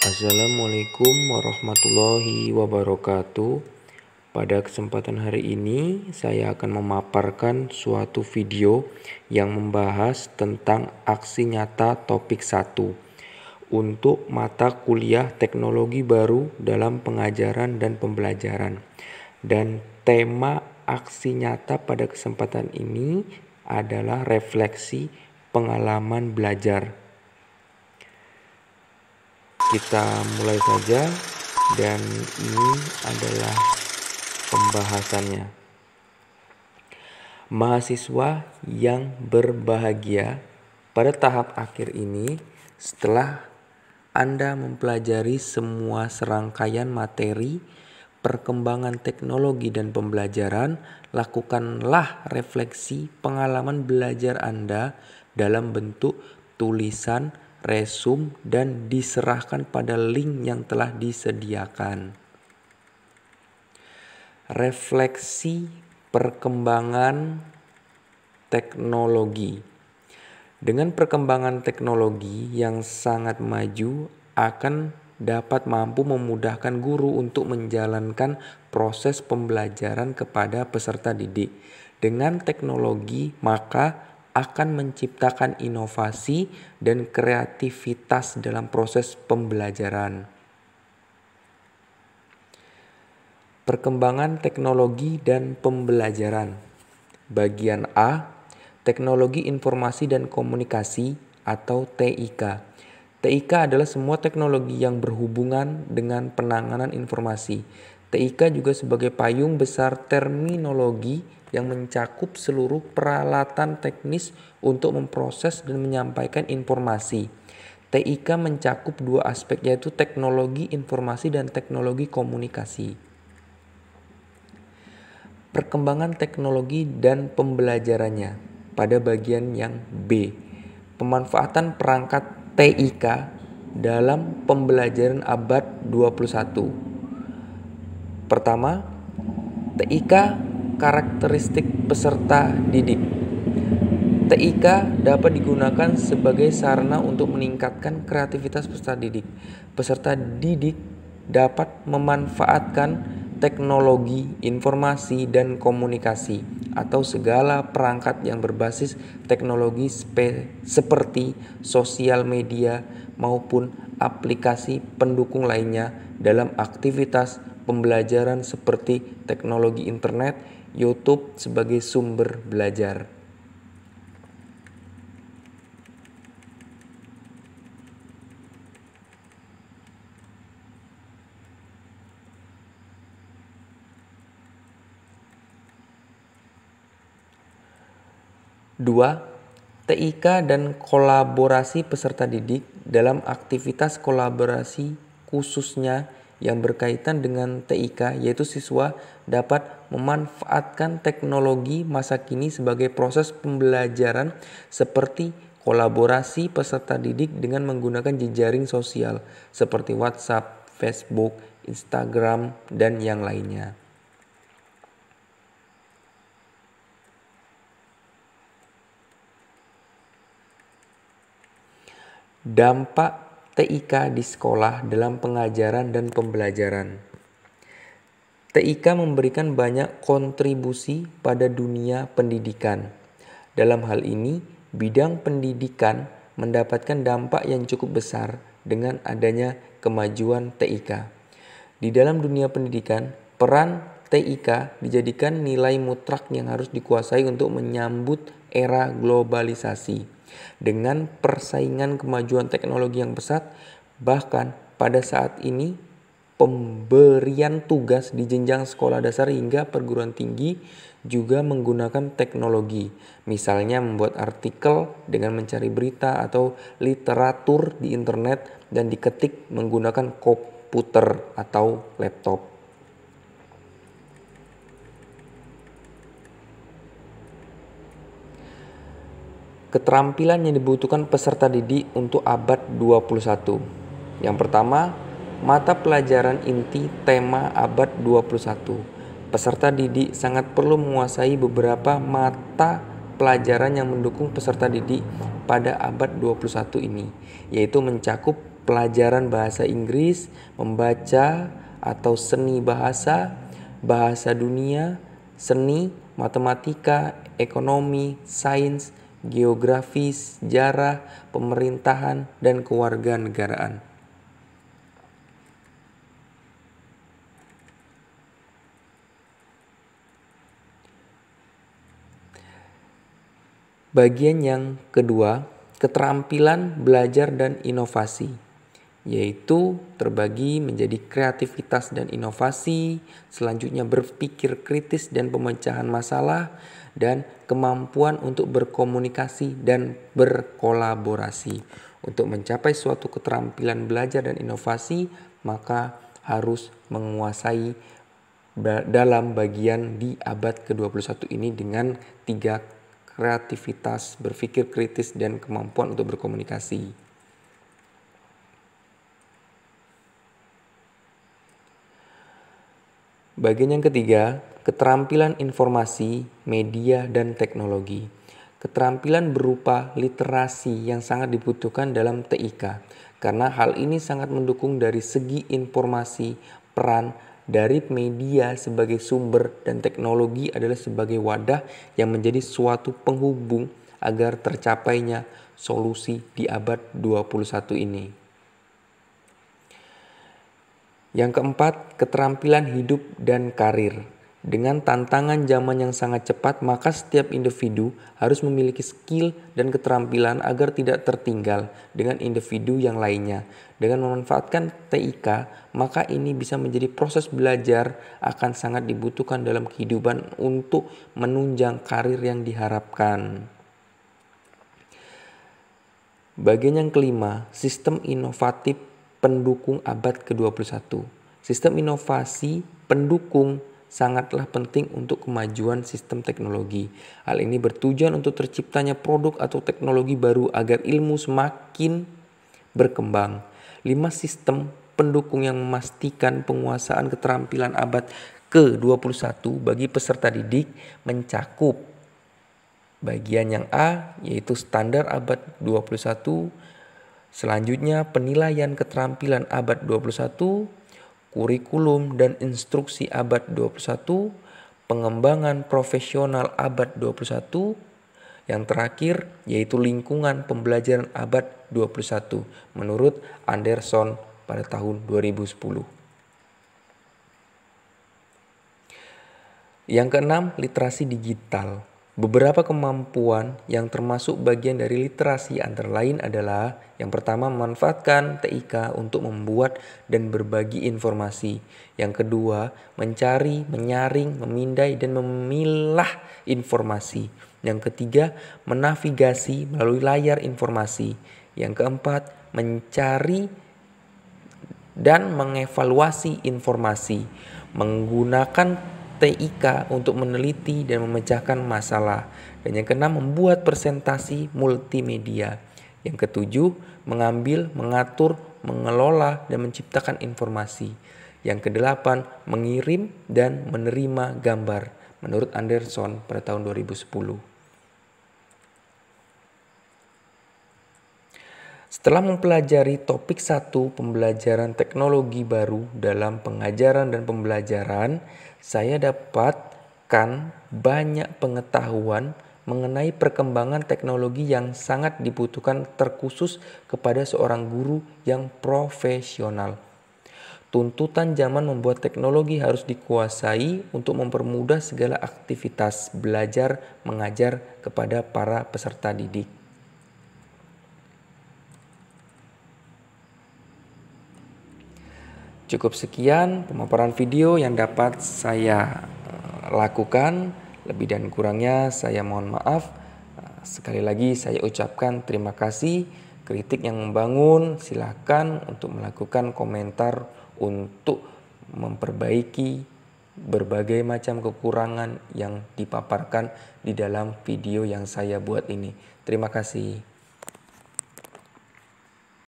Assalamualaikum warahmatullahi wabarakatuh. Pada kesempatan hari ini saya akan memaparkan suatu video yang membahas tentang aksi nyata topik 1 untuk mata kuliah teknologi baru dalam pengajaran dan pembelajaran. Dan tema aksi nyata pada kesempatan ini adalah refleksi pengalaman belajar. Kita mulai saja, dan ini adalah pembahasannya. Mahasiswa yang berbahagia, pada tahap akhir ini, setelah Anda mempelajari semua serangkaian materi perkembangan teknologi dan pembelajaran, lakukanlah refleksi pengalaman belajar Anda dalam bentuk tulisan, resume, dan diserahkan pada link yang telah disediakan. Refleksi perkembangan teknologi. Dengan perkembangan teknologi yang sangat maju akan dapat mampu memudahkan guru untuk menjalankan proses pembelajaran kepada peserta didik. Dengan teknologi, maka akan menciptakan inovasi dan kreativitas dalam proses pembelajaran. Perkembangan teknologi dan pembelajaran. Bagian A, Teknologi Informasi dan Komunikasi atau TIK. TIK adalah semua teknologi yang berhubungan dengan penanganan informasi. TIK juga sebagai payung besar terminologi yang mencakup seluruh peralatan teknis untuk memproses dan menyampaikan informasi. TIK mencakup dua aspek, yaitu teknologi informasi dan teknologi komunikasi. Perkembangan teknologi dan pembelajarannya pada bagian yang B. Pemanfaatan perangkat TIK dalam pembelajaran abad 21. Pertama, TIK karakteristik peserta didik. TIK dapat digunakan sebagai sarana untuk meningkatkan kreativitas peserta didik. Peserta didik dapat memanfaatkan teknologi, informasi, dan komunikasi atau segala perangkat yang berbasis teknologi seperti sosial media maupun aplikasi pendukung lainnya dalam aktivitas pembelajaran seperti teknologi internet, YouTube sebagai sumber belajar. Dua, TIK dan kolaborasi peserta didik dalam aktivitas kolaborasi khususnya yang berkaitan dengan TIK, yaitu siswa dapat memanfaatkan teknologi masa kini sebagai proses pembelajaran seperti kolaborasi peserta didik dengan menggunakan jejaring sosial seperti WhatsApp, Facebook, Instagram, dan yang lainnya. Dampak TIK di sekolah dalam pengajaran dan pembelajaran. TIK memberikan banyak kontribusi pada dunia pendidikan. Dalam hal ini, bidang pendidikan mendapatkan dampak yang cukup besar dengan adanya kemajuan TIK. Di dalam dunia pendidikan, peran TIK dijadikan nilai mutlak yang harus dikuasai untuk menyambut era globalisasi. Dengan persaingan kemajuan teknologi yang pesat, bahkan pada saat ini pemberian tugas di jenjang sekolah dasar hingga perguruan tinggi juga menggunakan teknologi. Misalnya membuat artikel dengan mencari berita atau literatur di internet dan diketik menggunakan komputer atau laptop. Keterampilan yang dibutuhkan peserta didik untuk abad 21. Yang pertama, mata pelajaran inti tema abad 21. Peserta didik sangat perlu menguasai beberapa mata pelajaran yang mendukung peserta didik pada abad 21 ini, yaitu mencakup pelajaran bahasa Inggris, membaca atau seni bahasa, bahasa dunia, seni, matematika, ekonomi, sains, geografi, sejarah, pemerintahan, dan kewarganegaraan. Bagian yang kedua, keterampilan belajar dan inovasi, yaitu terbagi menjadi kreativitas dan inovasi, selanjutnya berpikir kritis dan pemecahan masalah, dan kemampuan untuk berkomunikasi dan berkolaborasi. Untuk mencapai suatu keterampilan belajar dan inovasi, maka harus menguasai dalam bagian di abad ke-21 ini dengan 3 kreativitas, berpikir kritis, dan kemampuan untuk berkomunikasi. Bagian yang ketiga, keterampilan informasi, media, dan teknologi. Keterampilan berupa literasi yang sangat dibutuhkan dalam TIK, karena hal ini sangat mendukung dari segi informasi, peran dari media sebagai sumber dan teknologi adalah sebagai wadah yang menjadi suatu penghubung agar tercapainya solusi di abad 21 ini. Yang keempat, keterampilan hidup dan karir. Dengan tantangan zaman yang sangat cepat, maka setiap individu harus memiliki skill dan keterampilan agar tidak tertinggal dengan individu yang lainnya. Dengan memanfaatkan TIK, maka ini bisa menjadi proses belajar akan sangat dibutuhkan dalam kehidupan untuk menunjang karir yang diharapkan. Bagian yang kelima, sistem inovatif pendukung abad ke-21. Sistem inovasi pendukung sangatlah penting untuk kemajuan sistem teknologi. Hal ini bertujuan untuk terciptanya produk atau teknologi baru agar ilmu semakin berkembang. 5 sistem pendukung yang memastikan penguasaan keterampilan abad ke-21 bagi peserta didik mencakup bagian yang A, yaitu standar abad 21, selanjutnya penilaian keterampilan abad 21, kurikulum dan instruksi abad 21, pengembangan profesional abad 21, yang terakhir yaitu lingkungan pembelajaran abad 21 menurut Anderson pada tahun 2010. Yang keenam, literasi digital. Beberapa kemampuan yang termasuk bagian dari literasi antara lain adalah yang pertama, memanfaatkan TIK untuk membuat dan berbagi informasi. Yang kedua, mencari, menyaring, memindai, dan memilah informasi. Yang ketiga, menavigasi melalui layar informasi. Yang keempat, mencari dan mengevaluasi informasi. Menggunakan TIK untuk meneliti dan memecahkan masalah. Dan yang keenam, membuat presentasi multimedia. Yang ketujuh, mengambil, mengatur, mengelola, dan menciptakan informasi. Yang kedelapan, mengirim dan menerima gambar menurut Anderson pada tahun 2010. Setelah mempelajari topik 1 pembelajaran teknologi baru dalam pengajaran dan pembelajaran, saya dapatkan banyak pengetahuan mengenai perkembangan teknologi yang sangat dibutuhkan terkhusus kepada seorang guru yang profesional. Tuntutan zaman membuat teknologi harus dikuasai untuk mempermudah segala aktivitas belajar mengajar kepada para peserta didik. Cukup sekian pemaparan video yang dapat saya lakukan. Lebih dan kurangnya saya mohon maaf. Sekali lagi saya ucapkan terima kasih. Kritik yang membangun silakan untuk melakukan komentar untuk memperbaiki berbagai macam kekurangan yang dipaparkan di dalam video yang saya buat ini. Terima kasih.